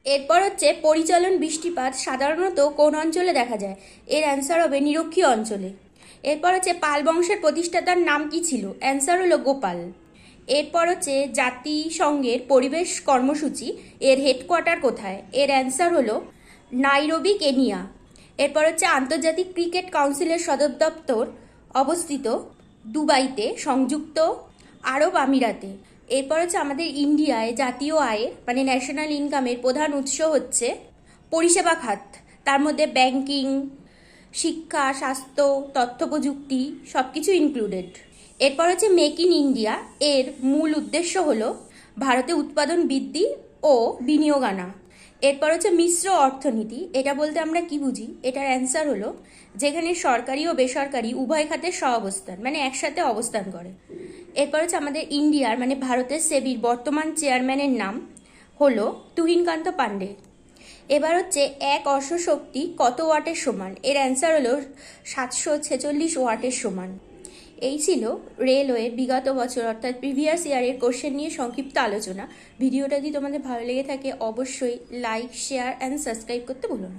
এরপর হচ্ছে পরিচালন বৃষ্টিপাত সাধারণত কোন অঞ্চলে দেখা যায়? এর অ্যান্সার হবে নিরক্ষীয় অঞ্চলে। এরপর হচ্ছে পাল বংশের প্রতিষ্ঠাতার নাম কি ছিল? অ্যান্সার হলো গোপাল। এরপর হচ্ছে জাতিসংঘের পরিবেশ কর্মসূচি এর হেডকোয়ার্টার কোথায়? এর অ্যান্সার হলো নাইরোবি, কেনিয়া। এরপর হচ্ছে আন্তর্জাতিক ক্রিকেট কাউন্সিলের সদর দপ্তর অবস্থিত দুবাইতে, সংযুক্ত আরব আমিরাতে। এরপর হচ্ছে আমাদের ইন্ডিয়ায় জাতীয় আয়ের মানে ন্যাশনাল ইনকামের প্রধান উৎস হচ্ছে পরিষেবা খাত। তার মধ্যে ব্যাংকিং, শিক্ষা, স্বাস্থ্য, তথ্য প্রযুক্তি সব কিছু ইনক্লুডেড। এরপর হচ্ছে মেক ইন ইন্ডিয়া এর মূল উদ্দেশ্য হলো ভারতে উৎপাদন বৃদ্ধি ও বিনিয়োগ আনা। এরপর হচ্ছে মিশ্র অর্থনীতি, এটা বলতে আমরা কি বুঝি? এটার অ্যান্সার হলো যেখানে সরকারি ও বেসরকারি উভয় খাতের সহাবস্থান মানে একসাথে অবস্থান করে। এরপর হচ্ছে আমাদের ইন্ডিয়ার মানে ভারতের সেবির বর্তমান চেয়ারম্যানের নাম হলো তুহিনকান্ত পান্ডে। এবার হচ্ছে এক অশ্বশক্তি কত ওয়াটের সমান? এর অ্যান্সার হলো 746 ওয়াটের সমান। এই ছিল রেলওয়ে বিগত বছর অর্থাৎ প্রিভিয়াস ইয়ারের কোশ্চেন নিয়ে সংক্ষিপ্ত আলোচনা। ভিডিওটা যদি তোমাদের ভালো লেগে থাকে অবশ্যই লাইক, শেয়ার অ্যান্ড সাবস্ক্রাইব করতে ভুলো না।